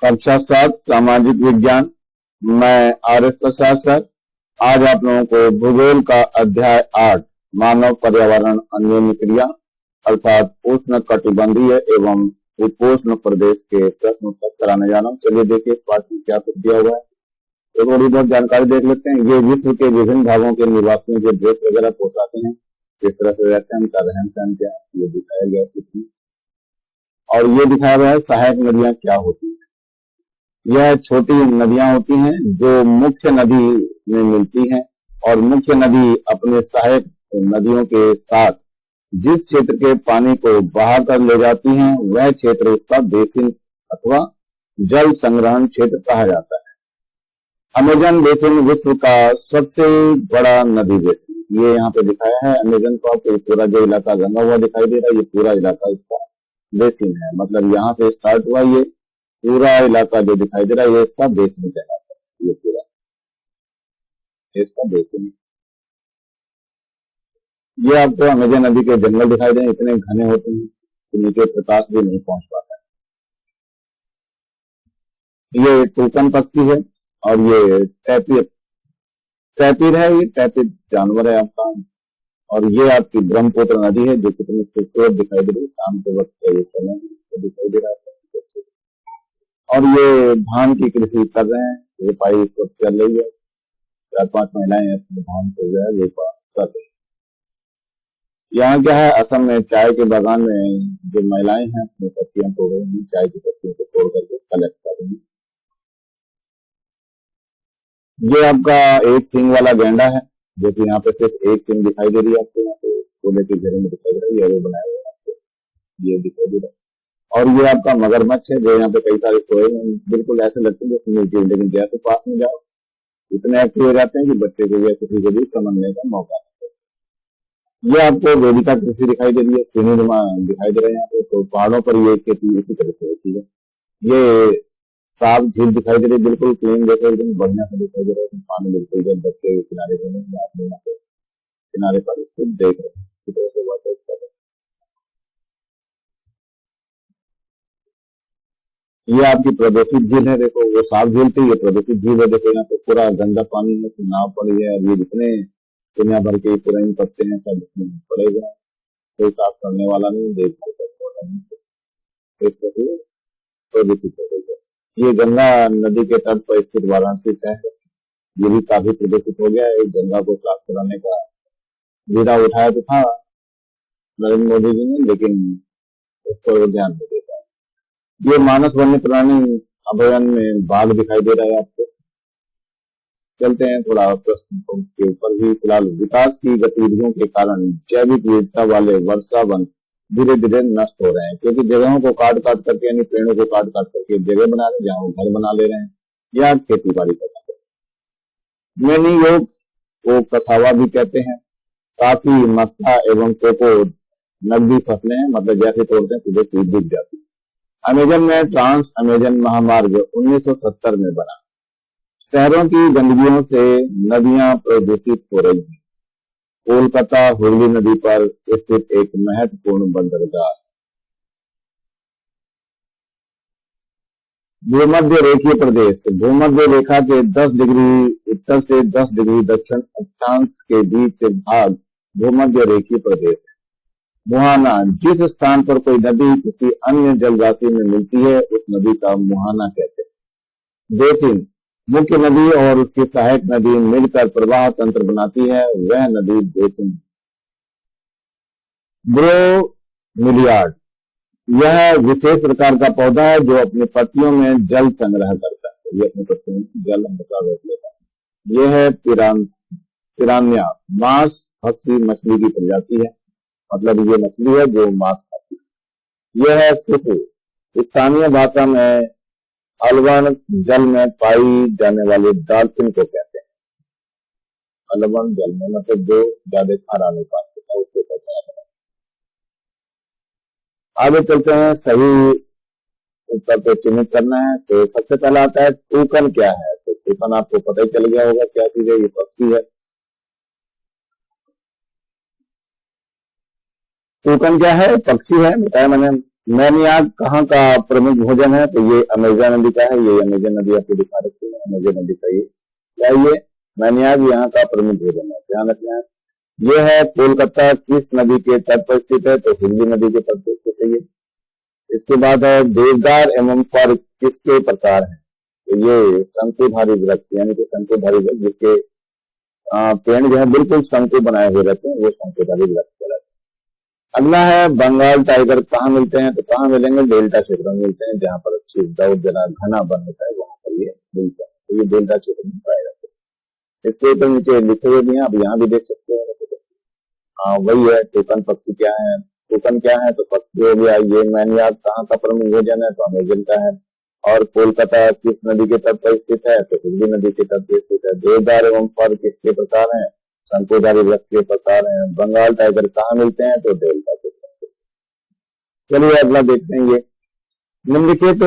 कक्षा 7 सामाजिक विज्ञान। मैं आरिफ प्रसाद सर। आज आप लोगों को भूगोल का अध्याय 8 मानव पर्यावरण अन्योन्य क्रिया अर्थात उष्ण कटिबंधीय एवं उपोष्ण प्रदेश के प्रश्न उत्तर कराने जा रहा हूँ। चलिए देखिए पाठ में क्या कुछ दिया हुआ है, तो थोड़ी बहुत जानकारी देख लेते हैं। ये विश्व के विभिन्न भागों के निवासियों के ड्रेस वगैरह पोशाकें हैं, किस तरह से रहते हैं, उनका रहन सहन क्या है, ये दिखाया गया है। और ये दिखाया गया है सहायक नदियां क्या होती है। यह छोटी नदियां होती हैं जो मुख्य नदी में मिलती हैं और मुख्य नदी अपने सहायक नदियों के साथ जिस क्षेत्र के पानी को बहा कर ले जाती हैं वह क्षेत्र उसका बेसिन अथवा जल संग्रहण क्षेत्र कहा जाता है। अमेजन बेसिन विश्व का सबसे बड़ा नदी बेसिन ये यहाँ पे दिखाया है। अमेजन का पूरा जो इलाका गंगा हुआ दिखाई दे रहा है, ये पूरा इलाका इसका बेसिन है। मतलब यहाँ से स्टार्ट हुआ ये पूरा इलाका जो दिखाई दे रहा है ये इसका बेसिन कहलाता है। ये पूरा इसका बेसिन। ये आपको अमेजन नदी के जंगल दिखाई दे, इतने घने होते हैं कि नीचे प्रकाश भी नहीं पहुंच पाता है। ये टूकन पक्षी है और ये टैपिर है। ये टैपिर जानवर है आपका। और ये आपकी ब्रह्मपुत्र नदी है जो कितनी खूबसूरत दिखाई दे रही है। शाम के वक्त का ये समय दिखाई दे रहा है। और ये धान की कृषि कर रहे हैं, रोपाई इस वक्त चल रही है। 4-5 महिलाएं धान से जो है रोपा कर रही है। यहाँ क्या है, असम में चाय के बागान में जो महिलाएं हैं अपनी पत्तियां तोड़ रही हैं, चाय की पत्तियों से तोड़ करके कलेक्ट कर रही हैं। ये आपका एक सींग वाला गैंडा है जो कि यहाँ पे सिर्फ एक सींग दिखाई दे रही है आपको। यहाँ पे कोले के घेरे में दिखाई दे रहा है, ये बनाया हुआ आपको ये दिखाई दे रहा है। और ये आपका मगरमच्छ है जो यहाँ पे कई सारे सोए हैं, बिल्कुल ऐसे लगते हैं जैसे मिलती है, लेकिन जैसे पास में जाओ इतने एक्टिव हो जाते हैं कि बच्चे को या किसी को भी समझने का मौका नहीं देते। ये आपको वेदिका कृषि दिखाई दे रही है, सीढ़ी दिखाई दे रहे हैं यहाँ पे। तो पहाड़ों पर ये खेती इसी तरह से होती है। ये साफ झील दिखाई दे रही है, बिल्कुल क्लीन देखो एकदम बढ़िया से दिखाई दे रहा है। पानी बिल्कुल जब बच्चे के किनारे आपने यहाँ पे किनारे पर इसको देख रहे हैं, इसी तरह से वाटर कर रहे हैं। ये आपकी प्रदूषित झील है, देखो वो साफ झील थी, ये प्रदूषित झील है। देखो यहाँ पे पूरा गंदा पानी है, नाव पड़ी है। ये जितने दुनिया भर के पुराने पत्ते हैं सब इसमें पड़े हुए हैं, कोई साफ करने वाला नहीं, देखभाल करने प्रदूषित हो गई है। ये गंगा नदी के तट पर स्थित वाराणसी का है, ये भी काफी प्रदूषित हो गया है। गंगा को साफ कराने का बीड़ा उठाया तो था नरेंद्र मोदी जी ने, लेकिन उस पर वो ध्यान नहीं देता। ये मानस वन्य प्राणी अभयारण्य में बाघ दिखाई दे रहा है आपको। चलते हैं थोड़ा प्रश्न के ऊपर भी। फिलहाल विकास की गतिविधियों के कारण जैविक विविधता वाले वर्षा वन धीरे धीरे नष्ट हो रहे हैं, क्योंकि जगहों को काट काट करके यानी पेड़ों को काट काट करके जगह बना रहे हैं जहाँ वो घर बना ले रहे हैं या खेती बाड़ी कर रहे हैं। मैनी योग को कसावा भी कहते हैं। काफी मक्का एवं कोको नकदी फसलें हैं, मतलब जैसे तोड़ते हैं सीधे पीट दिख जाती है। अमेजन में ट्रांस अमेजन महामार्ग 1970 में बना। शहरों की गंदगियों से नदियां प्रदूषित हो रही हैं। कोलकाता हुगली नदी पर स्थित एक महत्वपूर्ण बंदरगाह। भूमध्य रेखीय प्रदेश भूमध्य रेखा के 10 डिग्री उत्तर से 10 डिग्री दक्षिण अक्षांश के बीच भाग भूमध्य रेखीय प्रदेश है। मुहाना जिस स्थान पर कोई नदी किसी अन्य जलराशि में मिलती है उस नदी का मुहाना कहते हैं। बेसिन मुख्य नदी और उसकी सहायक नदी मिलकर प्रवाह तंत्र बनाती है, वह नदी बेसिन। ब्रोमिलियाड यह विशेष प्रकार का पौधा है जो अपनी पत्तियों में जल संग्रह करता है। ये अपनी पत्तियों में जल हमेशा रोक लेता है। यह है पिरान्या मांस भक्षी मछली की प्रजाति है, मतलब ये मछली है जो मांस खाती है। यह है सुसु, स्थानीय भाषा में अलवण जल में पाई जाने वाली डॉल्फिन को कहते हैं। अलवण जल में मतलब जो ज्यादा खारा नहीं पाते हैं उसको कहते हैं। आगे चलते हैं, सही उत्तर को चिन्हित करना है। तो सबसे पहला आता है टूकन क्या है। तो टूकन आपको पता ही चल गया होगा क्या चीज है, ये पक्षी है। टूकन क्या है, पक्षी है, बताया मैंने मैनियाक कहाँ का प्रमुख भोजन है? तो ये अमेजन नदी का है। ये अमेजन नदी आपको दिखा रखी है, अमेजन नदी का ये क्या, ये मैनियाक यहाँ का प्रमुख भोजन है, ध्यान रखना है। ये है कोलकाता किस नदी के तट पर स्थित है? तो हुगली नदी के तट पर स्थित है ये। इसके बाद है देवदार एवं फर किसके प्रकार है? तो ये शंकुधारी वृक्ष यानी कि शंकुधारी वृक्ष जिसके पेड़ जो है बिल्कुल शंकु बनाए हुए रहते हैं, वो शंकुधारी वृक्ष कहलाते हैं। अगला है बंगाल टाइगर कहाँ मिलते हैं? तो कहाँ मिलेंगे? डेल्टा क्षेत्र में मिलते हैं, जहाँ पर अच्छी बहुत ज्यादा घना वन होता है वहां पर ये मिलते हैं। तो ये डेल्टा क्षेत्र में पाए जाते हैं। इसके ऊपर नीचे लिखे हुए भी हैं, आप यहाँ भी देख सकते हैं वैसे। वही है टोकन पक्षी क्या है? टोकन क्या है? तो पक्षी हो गया। ये मैनियाक कहाँ का प्रमुख भोजन है? तो अमेजन का है। और कोलकाता किस नदी के तट पर स्थित है? तो हुगली नदी के तट पर स्थित है। देवदार एवं फर किसके प्रकार है? शंकुधारी वृक्ष के प्रकार है। बंगाल टाइगर कहाँ मिलते हैं? तो डेल्टा के तट। चलिए अगला देखते हैं। ये निम्नलिखित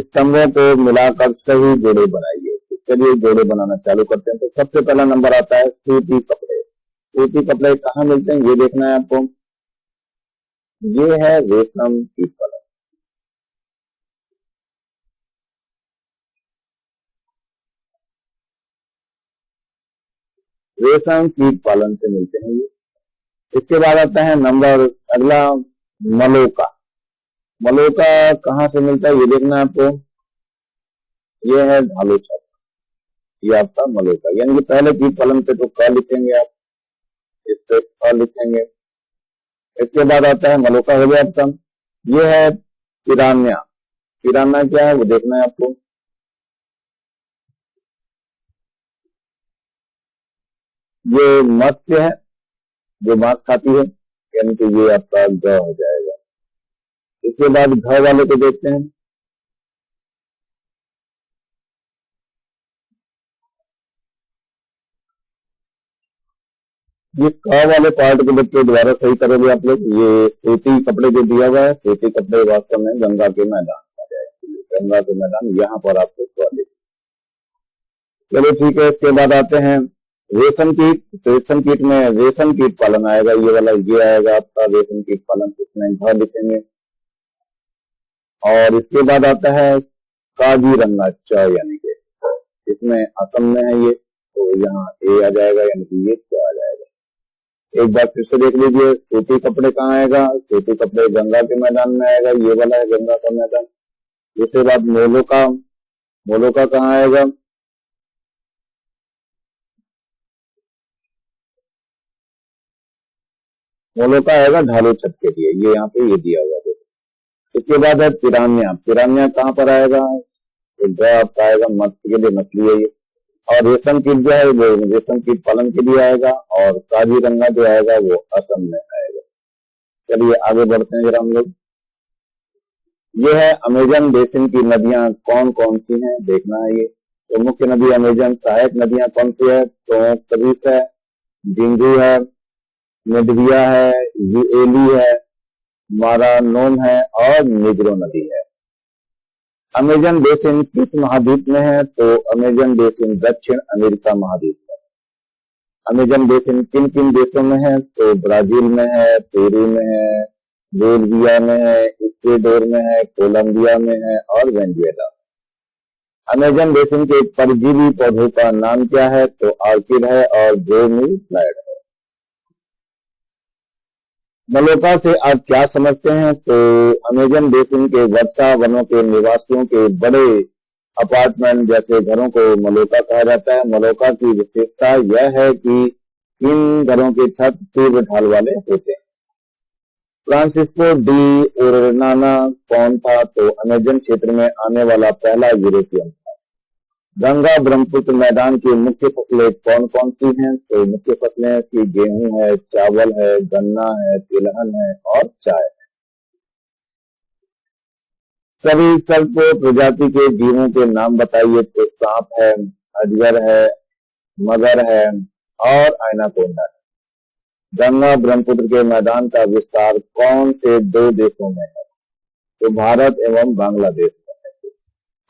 स्तंभों को मिलाकर सही जोड़े बनाइए। तो चलिए जोड़े बनाना चालू करते हैं। तो सबसे पहला नंबर आता है सूती कपड़े। सूती कपड़े कहाँ मिलते हैं ये देखना है आपको। ये है रेशम कीट पालन। रेशम कीट पालन से मिलते हैं ये। इसके बाद आता है नंबर अगला मलोका। मलोका कहाँ से मिलता है ये देखना है आपको। ये है ढालो छत, ये आपका मलोका। यानी कि पहले कीट पालन पे तो क लिखेंगे आप, इस पे क लिखेंगे। इसके बाद आता है मलोका हो गया आपका। ये है पिरान्या। पिरान्या क्या है वो देखना है आपको। ये मत्स्य है जो मांस खाती है, यानी कि ये आपका ग हो जाएगा। इसके बाद घ वाले को देखते हैं। ये क वाले पार्ट को बच्चों दोबारा सही करोगे आप लोग। ये सूती कपड़े जो दिया हुआ है, सूती कपड़े वास्तव में गंगा के मैदान आ जाएगा। गंगा के मैदान यहाँ पर आपको चलो ठीक है। इसके बाद आते हैं रेशम कीट। रेशम कीट में रेशम कीट पालन आएगा, ये वाला ये आएगा आपका रेशम कीट पालन। इसमें घर लिखेंगे। और इसके बाद आता है काजीरंगा च, यानी कि इसमें असम में है ये, तो यहाँ ए आ जाएगा, यानी कि ये च आ जाएगा। एक बार फिर से देख लीजिए। सूती कपड़े कहाँ आएगा? सूती कपड़े गंगा के मैदान में आएगा, ये वाला है गंगा का मैदान। इसके बाद मोलोका। मोलोका कहाँ आएगा? मोलोका आएगा ढालो छत के लिए, ये यहाँ पे ये दिया हुआ है। इसके बाद है पिरान्या। पिरान्या कहाँ पर आएगा? तो ग आपका आएगा, मत्स्य के लिए मछली है ये। और रेशम कीट जो है वो रेशम कीट पालन के लिए आएगा। और काजीरंगा जो आएगा वो असम में आएगा। चलिए आगे बढ़ते हैं जरा हम लोग। ये है अमेजन बेसिन की नदियां कौन कौन सी हैं देखना है ये। तो मुख्य नदी अमेजन। सहायक नदियां कौन सी है? तो कबीस है, जिंगू है, मेडविया है, यूएली है, मारानोम है और निग्रो नदी है। अमेजन बेसिन किस महाद्वीप में है? तो अमेजन बेसिन दक्षिण अमेरिका महाद्वीप में। अमेजन बेसिन किन किन देशों में है? तो ब्राजील में है, पेरू में है, बोलिविया में है, इक्वेडोर में है, कोलंबिया में है और वेनेजुएला। अमेजन बेसिन के परजीवी पौधों का नाम क्या है? तो ऑर्किड है और ब्रोमीफ्लाइड है। मलोका से आप क्या समझते हैं? तो अमेजन बेसिन के वर्षा वनों के निवासियों के बड़े अपार्टमेंट जैसे घरों को मलोका कहा जाता है। मलोका की विशेषता यह है कि इन घरों के छत तीव्र ढाल वाले होते हैं। फ्रांसिस्को डी ओरनाना कौन था? तो अमेजन क्षेत्र में आने वाला पहला यूरोपियन था। गंगा ब्रह्मपुत्र मैदान की मुख्य फसलें कौन कौन सी हैं? तो मुख्य फसलें इसकी गेहूं है, चावल है, गन्ना है, तिलहन है और चाय है। सभी कल्प प्रजाति के जीवों के नाम बताइए। तो सांप है, अजगर है, मगर है और आयनाकोंडा है। गंगा ब्रह्मपुत्र के मैदान का विस्तार कौन से दो देशों में है? तो भारत एवं बांग्लादेश में है।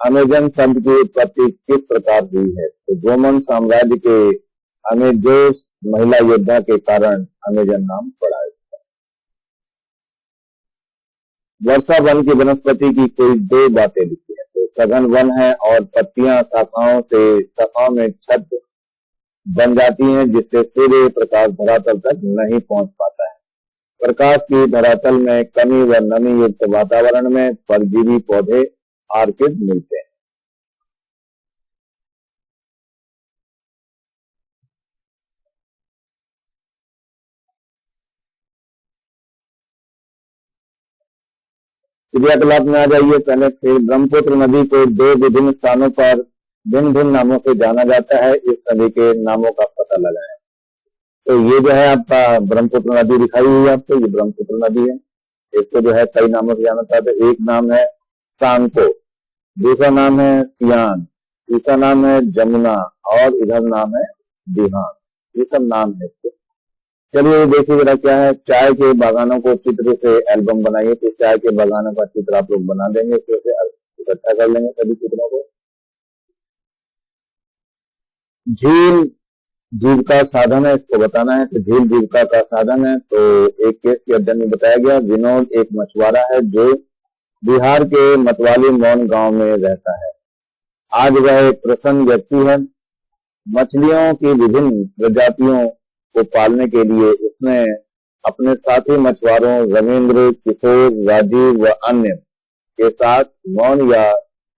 अमेजन शब्द की उत्पत्ति किस प्रकार हुई है? तो रोमन साम्राज्य के अमेजोस महिला योद्धा के कारण अमेजन नाम पड़ा है। वर्षा वन की वनस्पति की कोई दो बातें लिखी है। तो सघन वन है और पत्तियां शाखाओं में छत बन जाती हैं, जिससे सूर्य प्रकाश धरातल तक नहीं पहुंच पाता है। प्रकाश की धरातल में कमी व नमी युक्त वातावरण में परजीवी पौधे आर्किड मिलते हैं। क्रियाकलाप में आ जाइए। पहले फिर ब्रह्मपुत्र नदी को दो विभिन्न स्थानों पर भिन्न भिन्न नामों से जाना जाता है। इस नदी के नामों का पता लगाएं। तो ये जो है आपका ब्रह्मपुत्र नदी दिखाई हुई है आपको, ये ब्रह्मपुत्र नदी है। इसको जो है कई नामों से जाना चाहते हैं। एक नाम है सांको, दूसरा नाम है सियान, तीसरा नाम है जमुना और इधर नाम है दिहान। ये सब नाम है इसके। चलिए देखिए जरा क्या है। चाय के बागानों को चित्र से एल्बम बनाइए। तो चाय के बागानों का चित्र आप लोग बना देंगे, फिर से इकट्ठा कर लेंगे सभी चित्रों को। झील जीविका साधन है, इसको बताना है। तो झील जीविका का साधन है। तो एक केस के अध्ययन में बताया गया, विनोद एक मछुआरा है जो बिहार के मतवाली मौन गांव में रहता है। आज वह एक प्रसन्न व्यक्ति है। मछलियों की विभिन्न प्रजातियों को पालने के लिए उसने अपने साथी मछुआरों रविंद्र, किशोर, राजीव व अन्य के साथ मौन या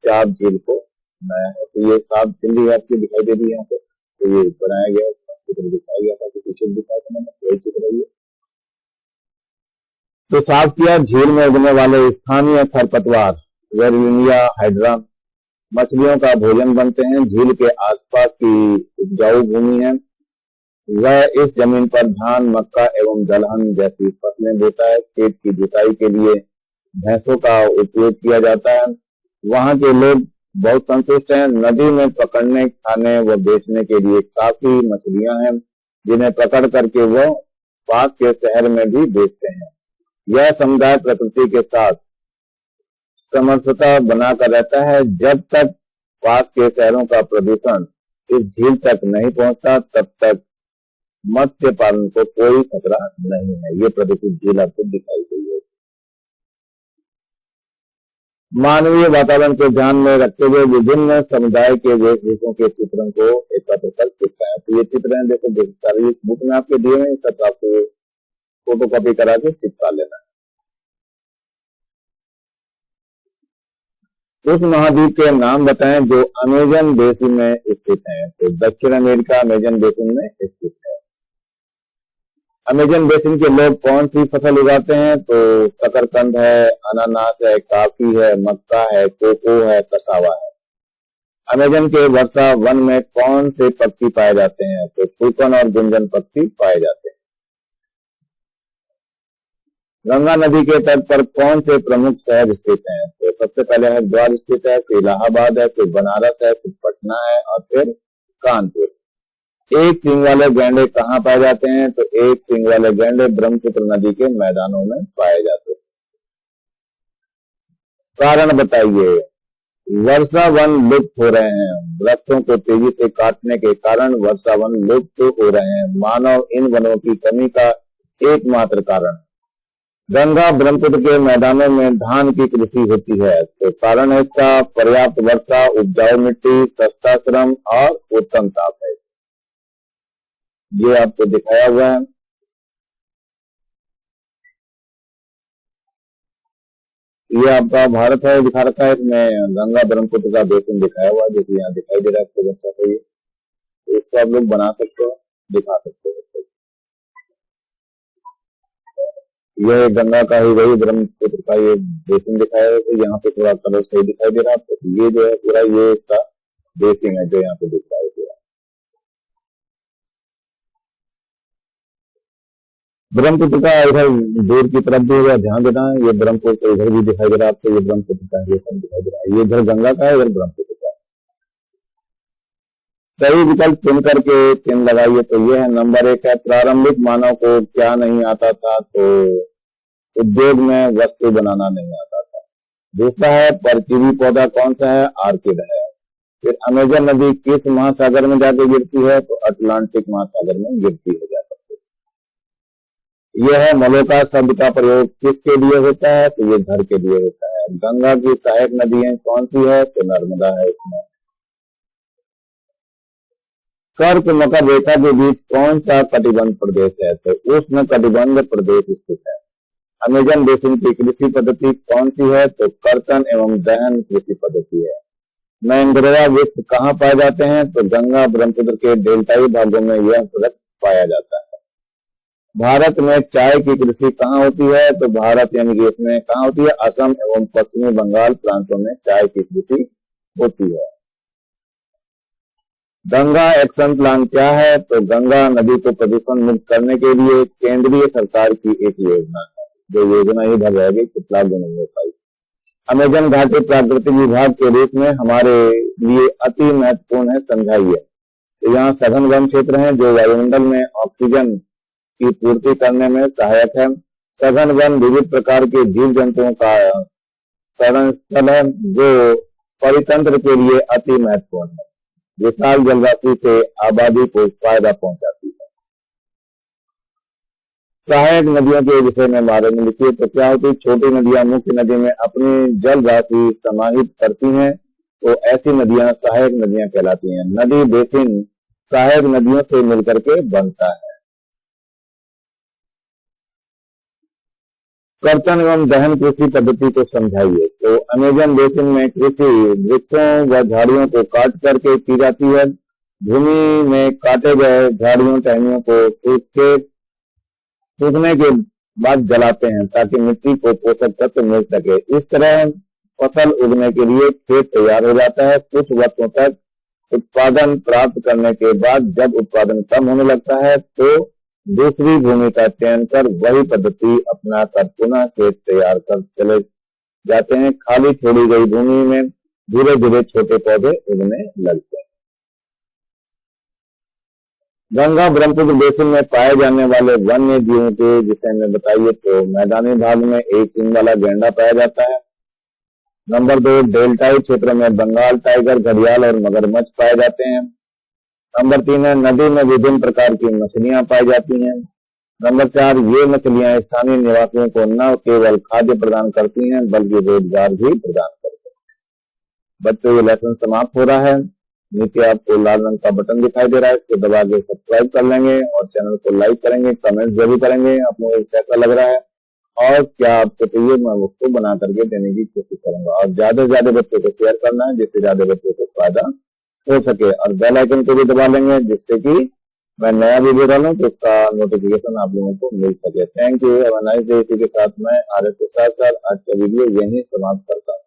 चाप झील को बनाया है। तो ये साफ झील आपकी दिखाई दे रही है यहाँ पे। तो ये बनाया गया, चित्र दिखाया गया था, पीछे दिखाया था मैंने, वही चित्र है। तो साफ किया। झील में उगने वाले स्थानीय खरपतवार वेरिलिनिया हाइड्रा मछलियों का भोजन बनते हैं। झील के आसपास की उपजाऊ भूमि है, वह इस जमीन पर धान, मक्का एवं दलहन जैसी फसलें बोता है। खेत की जुताई के लिए भैंसों का उपयोग किया जाता है। वहां के लोग बहुत संतुष्ट हैं। नदी में पकड़ने, खाने व बेचने के लिए काफी मछलियां हैं, जिन्हें पकड़ करके वह पास के शहर में भी बेचते हैं। यह समुदाय प्रकृति के साथ समरसता बनाकर रहता है। जब तक पास के शहरों का प्रदूषण इस झील तक नहीं पहुंचता, तब तक मत्स्य पालन को कोई खतरा नहीं है। ये प्रदूषित झील आपको दिखाई गई है। मानवीय वातावरण को ध्यान में रखते हुए विभिन्न समुदाय के वेशभूषों के चित्रों को एकत्र कर चिपकाया। तो ये चित्र हैं, देखो सारी बुक में आपके दिए हैं, सब आपको फोटो कॉपी करा के चिपका लेना है। उस महाद्वीप के नाम बताएं जो अमेजन बेसिन में स्थित है। तो दक्षिण अमेरिका अमेजन बेसिन में स्थित है। अमेजन बेसिन के लोग कौन सी फसल उगाते हैं? तो शकरकंद है, अनानास है, कॉफी है, मक्का है, कोको है, कसावा है। अमेजन के वर्षा वन में कौन से पक्षी पाए जाते हैं? तो टूकन और गुंजन पक्षी पाए जाते हैं। गंगा नदी के तट पर कौन से प्रमुख शहर स्थित हैं? तो सबसे पहले हरिद्वार स्थित है, फिर इलाहाबाद है, फिर बनारस है, फिर पटना है और फिर कानपुर। एक सींग वाले गैंडे कहाँ पाए जाते हैं? तो एक सींग वाले गैंडे ब्रह्मपुत्र नदी के मैदानों में पाए जाते हैं। कारण बताइए। वर्षा वन लुप्त हो रहे हैं। वृक्षों को तेजी से काटने के कारण वर्षा वन लुप्त हो रहे हैं। मानव इन वनों की कमी का एकमात्र कारण। गंगा ब्रह्मपुत्र के मैदानों में धान की कृषि होती है। तो कारण है इसका पर्याप्त वर्षा, उपजाऊ मिट्टी, सस्ता श्रम और उत्तम ताप है। ये आपको दिखाया हुआ है। ये आपका भारत है, दिखा रखा है इसमें गंगा ब्रह्मपुत्र का बेसिन दिखाया हुआ है, जो कि यहाँ दिखाई दे रहा है आपको अच्छा से। ये इसको आप लोग बना सकते हो, दिखा सकते हो। यह गंगा का ही वही ब्रह्मपुत्र का ये बेसिन दिखाया है। तो यहाँ पे थोड़ा कलर सही दिखाई दे रहा है आपको। ये जो है पूरा ये इसका बेसिन है जो यहाँ पे दिख रहा है। ब्रह्मपुत्र का इधर दूर की तरफ भी होगा, ध्यान देना। ये ब्रह्मपुत्र इधर भी दिखाई दे रहा है आपको। ये ब्रह्मपुत्र का ये सब दिखाई दे रहा है। ये इधर गंगा का है, इधर ब्रह्मपुत्र का। सही विकल्प चुन करके चिन्ह लगाइए। तो ये है नंबर 1 है, प्रारंभिक मानव को क्या नहीं आता था? तो उद्योग में वस्तु बनाना नहीं आता था। दूसरा है परजीवी पौधा कौन सा है? आर्किड है। फिर अमेजन नदी किस महासागर में जाकर गिरती है? तो अटलांटिक महासागर में गिरती है जाकर। यह मलोका शब्द का प्रयोग किसके लिए होता है? तो ये घर के लिए होता है। गंगा की सहायक नदियां कौन सी है? तो नर्मदा है इसमें। कर्क मकर रेखा के बीच कौन सा कटिबंध प्रदेश है? तो उष्ण कटिबंध प्रदेश स्थित है। अमेजन बेसिन की कृषि पद्धति कौन सी है? तो कर्तन एवं दहन कृषि पद्धति है। मैंग्रोवा वृक्ष कहाँ पाए जाते हैं? तो गंगा ब्रह्मपुत्र के डेल्टाई भागों में यह वृक्ष पाया जाता है। भारत में चाय की कृषि कहाँ होती है? तो भारत यानी कि इसमें कहाँ होती है? असम एवं पश्चिमी बंगाल प्रांतों में चाय की कृषि होती है। गंगा एक्शन प्लान क्या है? तो गंगा नदी को प्रदूषण मुक्त करने के लिए केंद्रीय सरकार की एक योजना है, जो योजना ही भर जाएगी, कुछ लागू नहीं हो पाई। अमेजन घाटी प्राकृतिक विभाग के रूप में हमारे लिए अति महत्वपूर्ण है, समझाइए। तो यहाँ सघन वन क्षेत्र है जो वायुमंडल में ऑक्सीजन की पूर्ति करने में सहायक है। सघन वन विविध प्रकार के जीव जंतुओं का शरण स्थल है जो परितंत्र के लिए अति महत्वपूर्ण है। विशाल जलराशि से आबादी को फायदा पहुंचाती है। सहायक नदियों के विषय में बारे में लिखिए। तो क्या होती है? छोटी नदियां मुख्य नदी में अपनी जल राशि समाहित करती हैं, तो ऐसी नदियां सहायक नदियां कहलाती हैं। नदी बेसिन सहायक नदियों से मिलकर के बनता है। कर्तन एवं दहन कृषि पद्धति को समझाइए। तो अमेजन बेसिन में कृषि वृक्षों व झाड़ियों को काट करके की जाती है। भूमि में काटे गए झाड़ियों टहनियों को सूखने के बाद जलाते हैं ताकि मिट्टी को पोषक तत्व मिल सके। इस तरह फसल उगने के लिए खेत तैयार हो जाता है। कुछ वर्षों तक उत्पादन प्राप्त करने के बाद जब उत्पादन कम होने लगता है तो दूसरी भूमि का चयन कर वही पद्धति अपना कर पुनः खेत तैयार कर चले जाते हैं। खाली छोड़ी गई भूमि में धीरे धीरे छोटे पौधे उगने लगते हैं। गंगा ब्रह्मपुत्र बेसिन में पाए जाने वाले वन्य जीवों के विषय में बताइए। तो मैदानी भाग में एक सींग वाला गैंडा पाया जाता है। नंबर 2, डेल्टाई क्षेत्र में बंगाल टाइगर, घड़ियाल और मगरमच्छ पाए जाते हैं। नंबर 3 है नदी में विभिन्न प्रकार की मछलियां पाई जाती हैं। नंबर 4, ये मछलियां स्थानीय निवासियों को न केवल खाद्य प्रदान करती हैं बल्कि रोजगार भी प्रदान करती हैं। बच्चों, ये लेसन समाप्त हो रहा है। नीचे आपको लाल रंग का बटन दिखाई दे रहा है, इसको दबा के सब्सक्राइब कर लेंगे और चैनल को लाइक करेंगे, कमेंट जरूर करेंगे आप लोगों को कैसा लग रहा है और क्या आपको चाहिए, मैं उसको बना करके देने की कोशिश करूंगा। और ज्यादा से ज्यादा बच्चों को शेयर करना है जिससे ज्यादा बच्चों को फायदा हो सके। और बेल आइकन को भी दबा लेंगे जिससे कि मैं नया वीडियो डालूं तो उसका नोटिफिकेशन आप लोगों को मिल सके। Thank you, have a nice day. इसी के साथ मैं RS प्रसाद सर आज का वीडियो यहीं समाप्त करता हूँ।